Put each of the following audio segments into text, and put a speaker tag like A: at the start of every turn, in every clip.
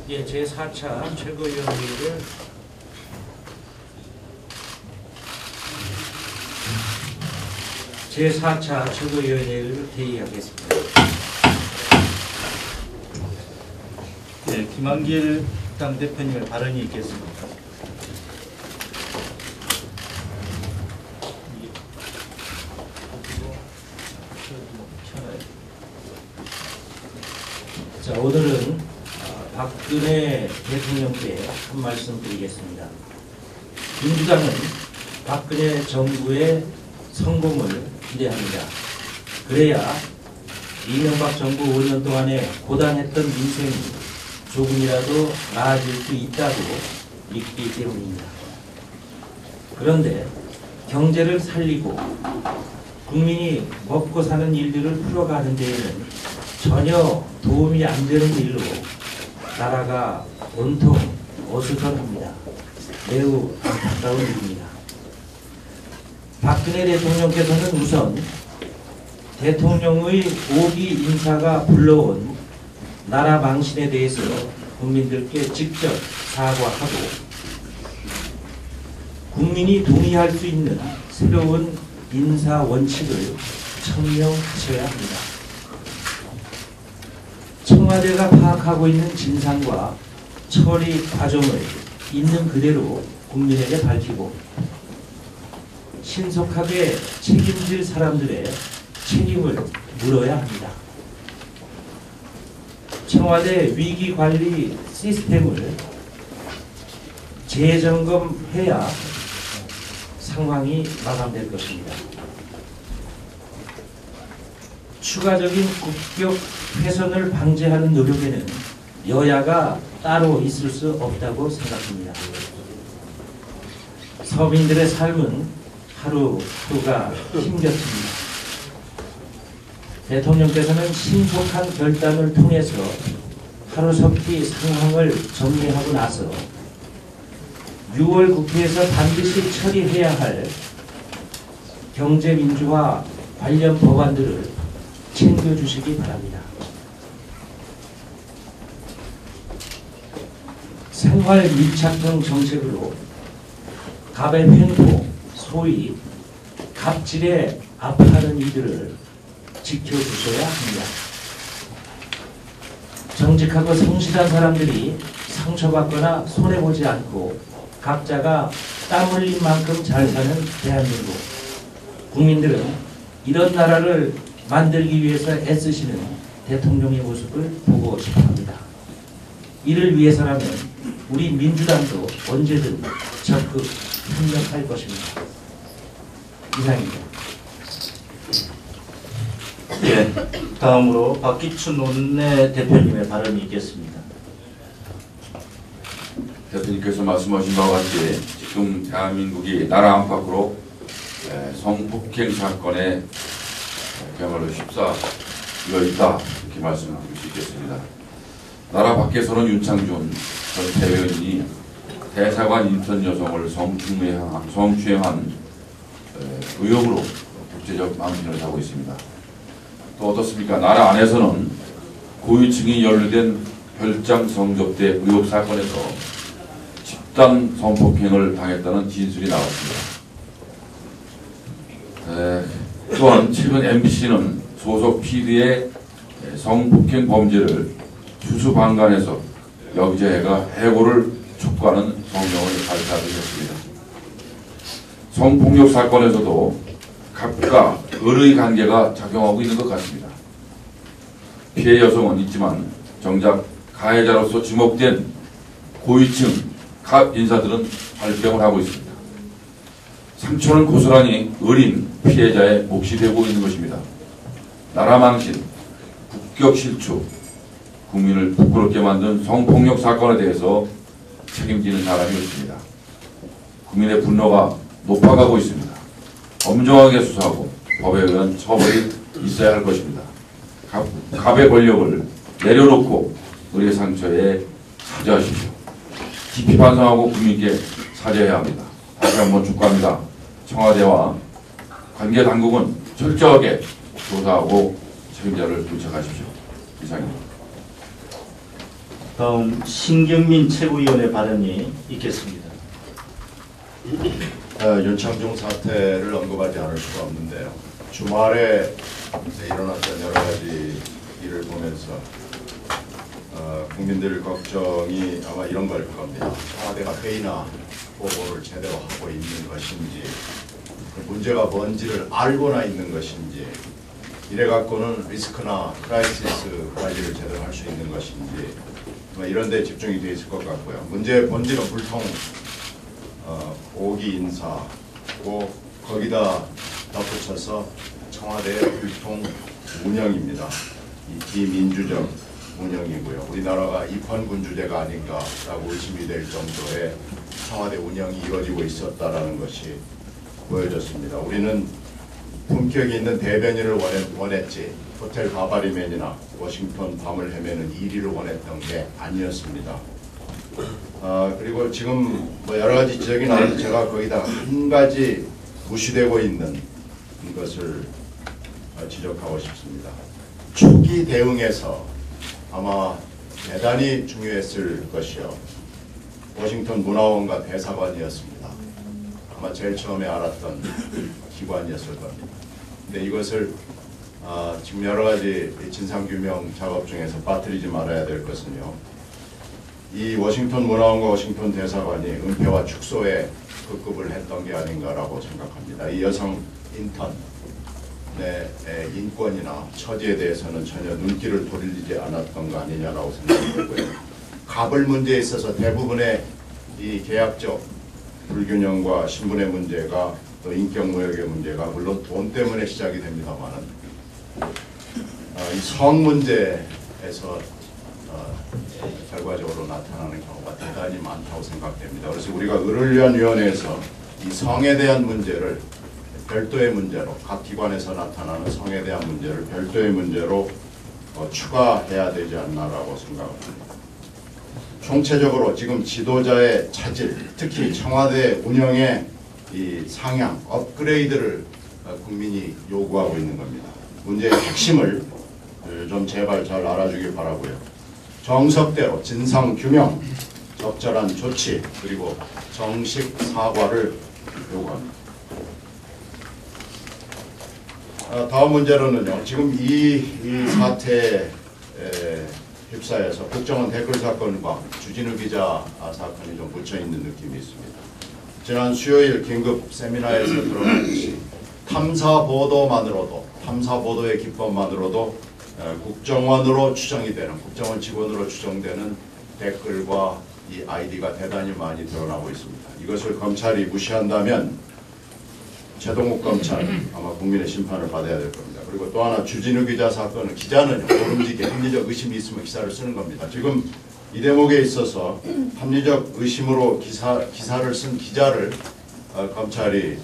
A: 예, 제4차 최고위원회의를 제4차 최고위원회의를 회의하겠습니다.
B: 네, 김한길 당대표님의 발언이 있겠습니다.
A: 자, 오늘은 박근혜 대통령께 한 말씀 드리겠습니다. 민주당은 박근혜 정부의 성공을 기대합니다. 그래야 이명박 정부 5년 동안에 고단했던 민생이 조금이라도 나아질 수 있다고 믿기 때문입니다. 그런데 경제를 살리고 국민이 먹고 사는 일들을 풀어가는 데에는 전혀 도움이 안 되는 일로 나라가 온통 어수선합니다. 매우 안타까운 일입니다. 박근혜 대통령께서는 우선 대통령의 5기 인사가 불러온 나라 망신에 대해서 국민들께 직접 사과하고 국민이 동의할 수 있는 새로운 인사 원칙을 청명하셔야 합니다. 청와대가 파악하고 있는 진상과 처리 과정을 있는 그대로 국민에게 밝히고 신속하게 책임질 사람들의 책임을 물어야 합니다. 청와대 위기관리 시스템을 재점검해야 상황이 마감될 것입니다. 추가적인 국격 훼손을 방지하는 노력에는 여야가 따로 있을 수 없다고 생각합니다. 서민들의 삶은 하루하루가 힘겹습니다. 대통령께서는 신속한 결단을 통해서 하루속히 상황을 정리하고 나서 6월 국회에서 반드시 처리해야 할 경제민주화 관련 법안들을 챙겨주시기 바랍니다. 생활 밀착형 정책으로 갑의 횡포, 소위 갑질에 아파하는 이들을 지켜주셔야 합니다. 정직하고 성실한 사람들이 상처받거나 손해보지 않고 각자가 땀 흘린 만큼 잘 사는 대한민국. 국민들은 이런 나라를 만들기 위해서 애쓰시는 대통령의 모습을 보고 싶어합니다. 이를 위해서라면 우리 민주당도 언제든 적극 협력할 것입니다. 이상입니다.
B: 예, 다음으로 박기춘 원내 대표님의 발언이 있겠습니다.
C: 대표님께서 말씀하신 바와 같이 지금 대한민국이 나라 안팎으로 성폭행 사건에 그야말로 휩싸여 있다, 이렇게 말씀드릴 수 있겠습니다. 나라 밖에서는 윤창준 전 대변인이 대사관 인턴 여성을 성추행한 의혹으로 국제적 망신을 하고 있습니다. 또 어떻습니까? 나라 안에서는 고위층이 연루된 별장 성접대 의혹 사건에서 집단 성폭행을 당했다는 진술이 나왔습니다. 또한 최근 MBC는 소속 PD의 성폭행 범죄를 수수방관해서 여기저기가 해고를 촉구하는 성명을 발표하기도 했습니다. 성폭력 사건에서도 갑과 을의 관계가 작용하고 있는 것 같습니다. 피해 여성은 있지만 정작 가해자로서 지목된 고위층 갑 인사들은 발뺌을 하고 있습니다. 상처는 고스란히 어린 피해자의 몫이 되고 있는 것입니다. 나라 망신, 국격 실추, 국민을 부끄럽게 만든 성폭력 사건에 대해서 책임지는 사람이 없습니다. 국민의 분노가 높아가고 있습니다. 엄정하게 수사하고 법에 의한 처벌이 있어야 할 것입니다. 갑의 권력을 내려놓고 우리의 상처에 사죄하십시오. 깊이 반성하고 국민께 사죄해야 합니다. 다시 한번 축구합니다. 청와대와 관계 당국은 철저하게 조사하고 책임자를 물책하십시오. 이상입니다.
B: 다음 신경민 최고위원의 발언이 있겠습니다.
D: 윤창중 사태를 언급하지 않을 수가 없는데요. 주말에 일어났던 여러 가지 일을 보면서 국민들 걱정이 아마 이런 걸 겁니다. 청와대가 회의나 보고를 제대로 하고 있는 것인지, 그 문제가 뭔지를 알고나 있는 것인지, 이래 갖고는 리스크나 크라이시스 관리를 제대로 할 수 있는 것인지, 이런 데 집중이 되어 있을 것 같고요. 문제의 본질은 불통 오기 인사고, 거기다 덧붙여서 청와대의 불통 운영입니다. 이 비민주적 운영이고요. 우리나라가 입헌군주제가 아닌가라고 의심이 될 정도의 청와대 운영이 이루어지고 있었다라는 것이 보여졌습니다. 우리는 품격이 있는 대변인을 원했지, 호텔 바바리맨이나 워싱턴 밤을 헤매는 1위를 원했던 게 아니었습니다. 그리고 지금 여러 가지 지적이 나오는데 제가 거기다 한 가지 무시되고 있는 것을 지적하고 싶습니다. 초기 대응에서 아마 대단히 중요했을 것이요, 워싱턴 문화원과 대사관이었습니다. 아마 제일 처음에 알았던 기관이었을 겁니다. 근데 이것을 지금 여러 가지 진상규명 작업 중에서 빠뜨리지 말아야 될 것은요, 이 워싱턴 문화원과 워싱턴 대사관이 은폐와 축소에 급급을 했던 게 아닌가라고 생각합니다. 이 여성 인턴의 인권이나 처지에 대해서는 전혀 눈길을 돌리지 않았던 거 아니냐라고 생각되고요. 갑을 문제에 있어서 대부분의 이 계약적 불균형과 신분의 문제가, 또 인격무역의 문제가 물론 돈 때문에 시작이 됩니다만은 이 성 문제에서 결과적으로 나타나는 경우가 대단히 많다고 생각됩니다. 그래서 우리가 을을 위한 위원회에서 이 성에 대한 문제를 별도의 문제로, 각 기관에서 나타나는 성에 대한 문제를 별도의 문제로 추가해야 되지 않나라고 생각합니다. 총체적으로 지금 지도자의 차질, 특히 청와대 운영의 이 상향, 업그레이드를 국민이 요구하고 있는 겁니다. 문제의 핵심을 좀 제발 잘 알아주길 바라고요. 정석대로 진상규명, 적절한 조치, 그리고 정식 사과를 요구합니다. 다음 문제로는요, 지금 이 사태에 휩싸여서 국정원 댓글 사건과 주진우 기자 사건이 좀 묻혀있는 느낌이 있습니다. 지난 수요일 긴급 세미나에서 드러났듯이 탐사보도의 기법만으로도 국정원으로 추정이 되는, 국정원 직원으로 추정되는 댓글과 이 아이디가 대단히 많이 드러나고 있습니다. 이것을 검찰이 무시한다면 최동욱 검찰 아마 국민의 심판을 받아야 될 겁니다. 그리고 또 하나, 주진우 기자 사건은, 기자는요, 모름지기 합리적 의심이 있으면 기사를 쓰는 겁니다. 지금 이 대목에 있어서 합리적 의심으로 기사를 쓴 기자를 검찰이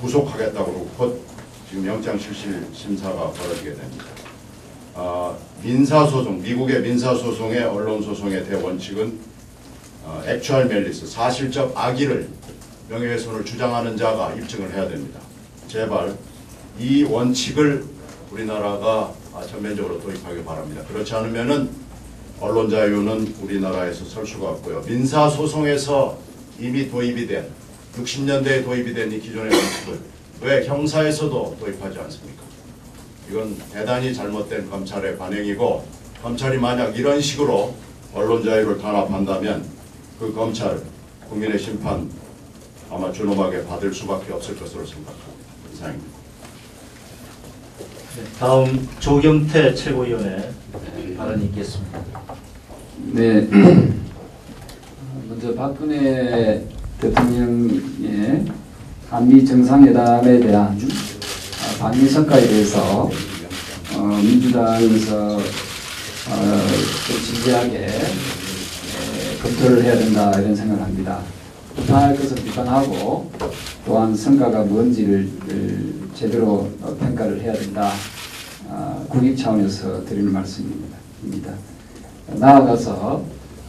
D: 구속하겠다고 그러고 곧 지금 영장실실 심사가 벌어지게 됩니다. 민사소송, 미국의 민사소송의 언론소송의 대원칙은 액츄얼 멜리스, 사실적 악의를, 명예훼손을 주장하는 자가 입증을 해야 됩니다. 제발 이 원칙을 우리나라가 전면적으로 도입하기 바랍니다. 그렇지 않으면은 언론 자유는 우리나라에서 설 수가 없고요. 민사소송에서 이미 도입이 된, 60년대에 도입이 된 이 기존의 원칙을 왜 형사에서도 도입하지 않습니까? 이건 대단히 잘못된 검찰의 관행이고, 검찰이 만약 이런 식으로 언론 자유를 탄압한다면 그 검찰 국민의 심판 아마 준엄하게 받을 수밖에 없을 것으로 생각합니다. 이상입니다.
B: 네, 다음 조경태 최고위원의 발언이 있겠습니다.
E: 네, 먼저 박근혜 대통령의 한미 정상회담에 대한 방미 성과에 대해서 민주당에서 좀 진지하게 검토를 해야 된다, 이런 생각을 합니다. 비판할 것은 비판하고, 또한 성과가 뭔지를 제대로 평가를 해야 된다, 국익 차원에서 드리는 말씀입니다. 나아가서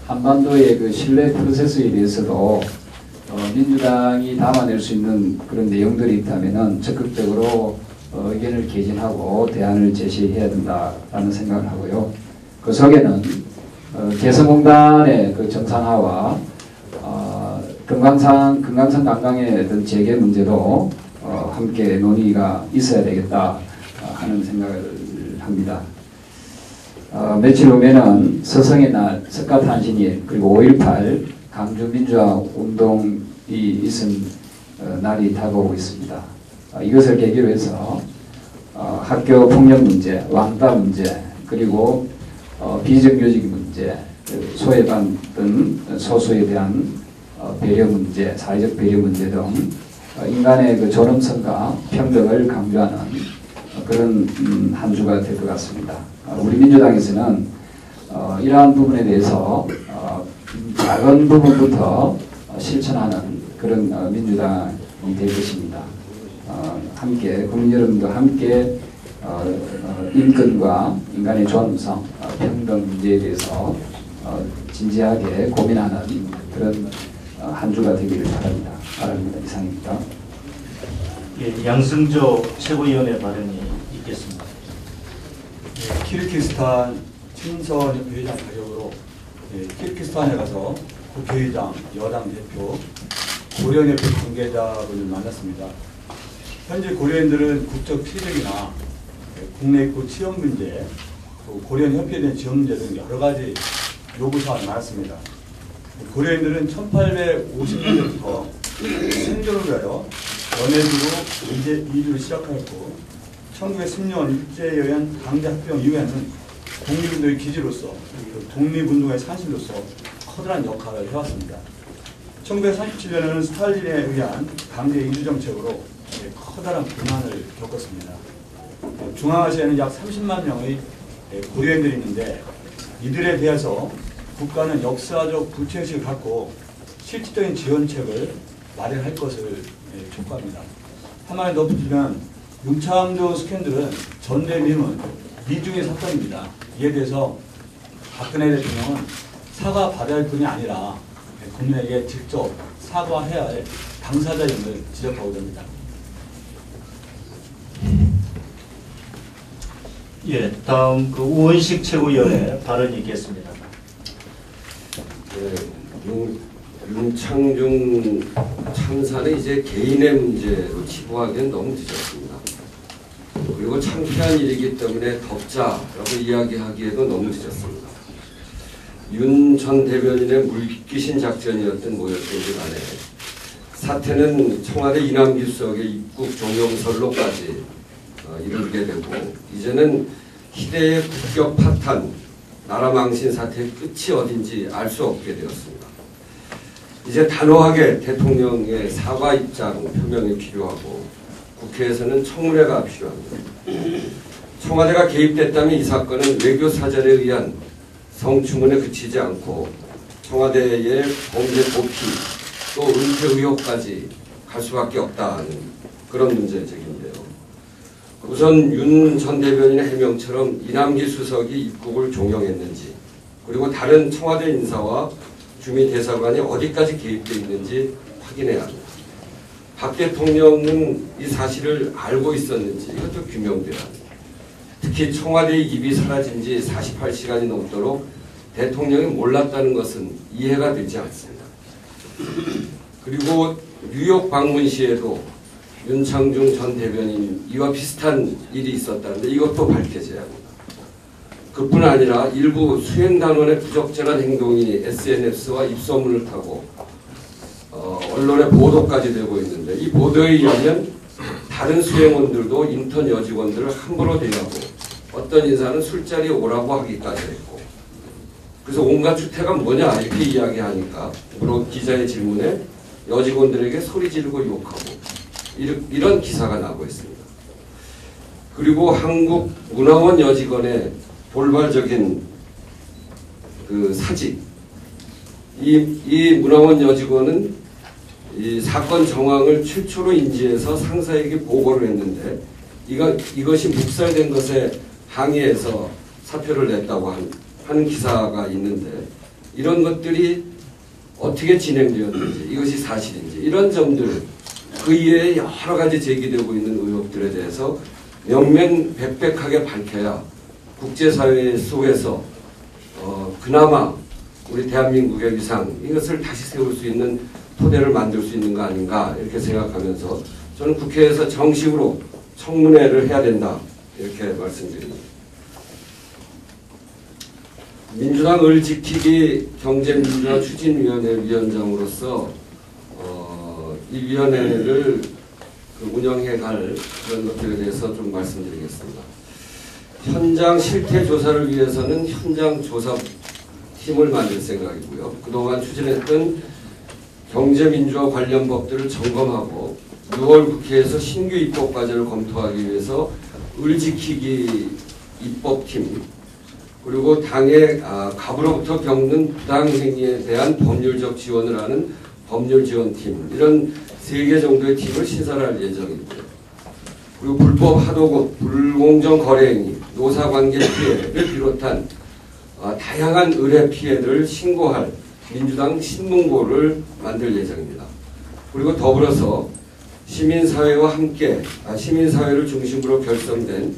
E: 한반도의 그 신뢰 프로세스에 대해서도 민주당이 담아낼 수 있는 그런 내용들이 있다면은 적극적으로 의견을 개진하고 대안을 제시해야 된다라는 생각을 하고요. 그 속에는 개성공단의 그 정상화와 금강산 관광의 어떤 재개 문제도 함께 논의가 있어야 되겠다 하는 생각을 합니다. 며칠 후면은 서성의 날, 석가탄신일, 그리고 5.18 강주 민주화 운동이 있은 날이 다가오고 있습니다. 이것을 계기로 해서 학교 폭력 문제, 왕따 문제, 그리고 비정규직 문제, 소외받은 소수에 대한 배려 문제, 사회적 배려 문제 등 인간의 그 존엄성과 평등을 강조하는 그런 한 주가 될 것 같습니다. 우리 민주당에서는 이러한 부분에 대해서 작은 부분부터 실천하는 그런 민주당이 될 것입니다. 함께 국민 여러분도 함께 인권과 인간의 존엄성, 평등 문제에 대해서 진지하게 고민하는 그런 한 주가 되기를 바랍니다. 이상입니다.
B: 예, 양승조 최고위원의 발언이 있겠습니다.
F: 예, 키르기스탄 친선 회장 자격으로 키르기스탄에 가서 국회의장, 여당 대표, 고려인협회 관계자분을 만났습니다. 현재 고려인들은 국적 피력이나 국내 입국 취업 문제, 고려인협회에 대한 지원 문제 등 여러 가지 요구사항이 많았습니다. 고려인들은 1850년부터 생존을 위하여 연해주로 이주를 시작하였고 1910년 일제에 의한 강제합병 이후에는 독립운동의 기지로서 독립운동의 산실로서 커다란 역할을 해왔습니다. 1937년에는 스탈린에 의한 강제 이주 정책으로 커다란 고난을 겪었습니다. 중앙아시아에는 약 30만 명의 고려인들이 있는데 이들에 대해서 국가는 역사적 부채의식을 갖고 실질적인 지원책을 마련할 것을 촉구합니다. 한마디로 덧붙이면 윤창조 스캔들은 전대미문 미중의 사건입니다. 이에 대해서 박근혜 대통령은 사과받아야 할 뿐이 아니라 국민에게 직접 사과해야 할 당사자임을 지적하고 됩니다.
B: 예, 다음 그 우원식 최고위원의 발언이 있겠습니다.
G: 윤창중 참사는 이제 개인의 문제로 치부하기엔 너무 늦었습니다. 그리고 창피한 일이기 때문에 덮자라고 이야기하기에도 너무 늦었습니다. 윤 전 대변인의 물귀신 작전이었던 뭐였든지 간에 사태는 청와대 이남기수석의 입국 종용설로까지 이르게 되고 이제는 희대의 국격 파탄, 나라 망신 사태의 끝이 어딘지 알 수 없게 되었습니다. 이제 단호하게 대통령의 사과 입장 표명이 필요하고 국회에서는 청문회가 필요합니다. 청와대가 개입됐다면 이 사건은 외교사절에 의한 성추문에 그치지 않고 청와대의 범죄 도피 또 은폐 의혹까지 갈 수밖에 없다는 그런 문제제기인데요. 우선 윤 전 대변인의 해명처럼 이남기 수석이 입국을 종용했는지 그리고 다른 청와대 인사와 주미 대사관이 어디까지 개입되어 있는지 확인해야 합니다. 박 대통령은 이 사실을 알고 있었는지 이것도 규명돼야 합니다. 특히 청와대의 입이 사라진 지 48시간이 넘도록 대통령이 몰랐다는 것은 이해가 되지 않습니다. 그리고 뉴욕 방문 시에도 윤창중 전 대변인 이와 비슷한 일이 있었다는데 이것도 밝혀져야 합니다. 그뿐 아니라 일부 수행단원의 부적절한 행동이 SNS와 입소문을 타고 언론의 보도까지 되고 있는데 이 보도에 의하면 다른 수행원들도 인턴 여직원들을 함부로 대하고 어떤 인사는 술자리에 오라고 하기까지 했고 그래서 온갖 추태가 뭐냐 이렇게 이야기하니까 물론 기자의 질문에 여직원들에게 소리 지르고 욕하고 이런 기사가 나오고 있습니다. 그리고 한국 문화원 여직원의 돌발적인 그 사직 이 문화원 여직원은 이 사건 정황을 최초로 인지해서 상사에게 보고를 했는데 이것이 묵살된 것에 항의해서 사표를 냈다고 하는 기사가 있는데 이런 것들이 어떻게 진행되었는지, 이것이 사실인지, 이런 점들, 그 이외에 여러 가지 제기되고 있는 의혹들에 대해서 명명백백하게 밝혀야 국제사회 속에서 그나마 우리 대한민국의 위상, 이것을 다시 세울 수 있는 토대를 만들 수 있는 거 아닌가 이렇게 생각하면서 저는 국회에서 정식으로 청문회를 해야 된다 이렇게 말씀드립니다. 민주당 을 지키기 경제민주화 추진위원회 위원장으로서 이 위원회를 운영해 갈 그런 것들에 대해서 좀 말씀드리겠습니다. 현장 실태 조사를 위해서는 현장 조사 팀을 만들 생각이고요. 그동안 추진했던 경제민주화 관련 법들을 점검하고 6월 국회에서 신규 입법 과제를 검토하기 위해서 을 지키기 입법팀, 그리고 당의 갑으로부터 겪는 부당행위에 대한 법률적 지원을 하는 법률지원팀, 이런 3개 정도의 팀을 신설할 예정입니다. 그리고 불법 하도급, 불공정 거래행위, 노사관계 피해를 비롯한 다양한 의뢰 피해를 신고할 민주당 신문고를 만들 예정입니다. 그리고 더불어서 시민사회와 함께 시민사회를 중심으로 결성된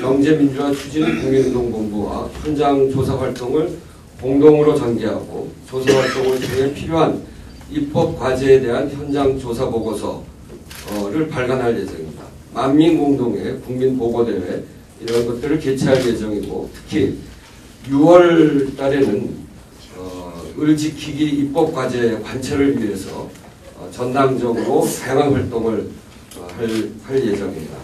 G: 경제민주화 추진 국민운동본부와 현장 조사 활동을 공동으로 전개하고 조사 활동을 통해 필요한 입법 과제에 대한 현장 조사 보고서를 발간할 예정입니다. 만민 공동의 국민 보고대회 이런 것들을 개최할 예정이고, 특히 6월 달에는 을 지키기 입법 과제 관철을 위해서 전당적으로 다양한 활동을 할 예정입니다.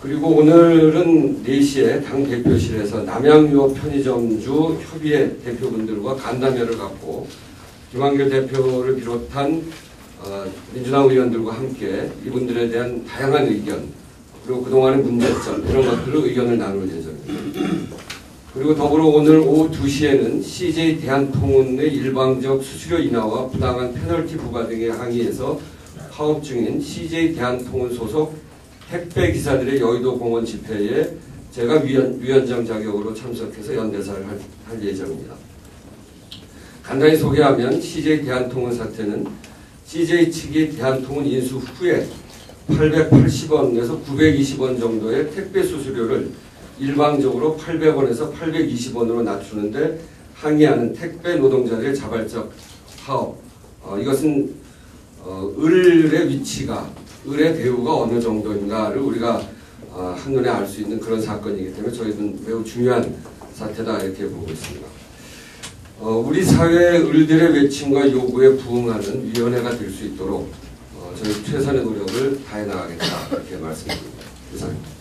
G: 그리고 오늘은 4시에 당 대표실에서 남양유업 편의점주 협의회 대표분들과 간담회를 갖고 김한길 대표를 비롯한 민주당 의원들과 함께 이분들에 대한 다양한 의견, 그리고 그동안의 문제점 이런 것들을 의견을 나눌 예정입니다. 그리고 더불어 오늘 오후 2시에는 CJ 대한통운의 일방적 수수료 인하와 부당한 페널티 부과 등의 항의에서 파업 중인 CJ 대한통운 소속 택배 기사들의 여의도 공원 집회에 제가 위원장 자격으로 참석해서 연대사를 할 예정입니다. 간단히 소개하면 CJ 대한통운 사태는 CJ 측이 대한통운 인수 후에 880원에서 920원 정도의 택배 수수료를 일방적으로 800원에서 820원으로 낮추는데 항의하는 택배 노동자들의 자발적 파업, 이것은 을의 위치가, 을의 대우가 어느 정도인가를 우리가 한눈에 알 수 있는 그런 사건이기 때문에 저희는 매우 중요한 사태다 이렇게 보고 있습니다. 우리 사회의 을들의 외침과 요구에 부응하는 위원회가 될 수 있도록 저희 최선의 노력을 다해 나가겠다 이렇게 말씀드립니다. 이상입니다.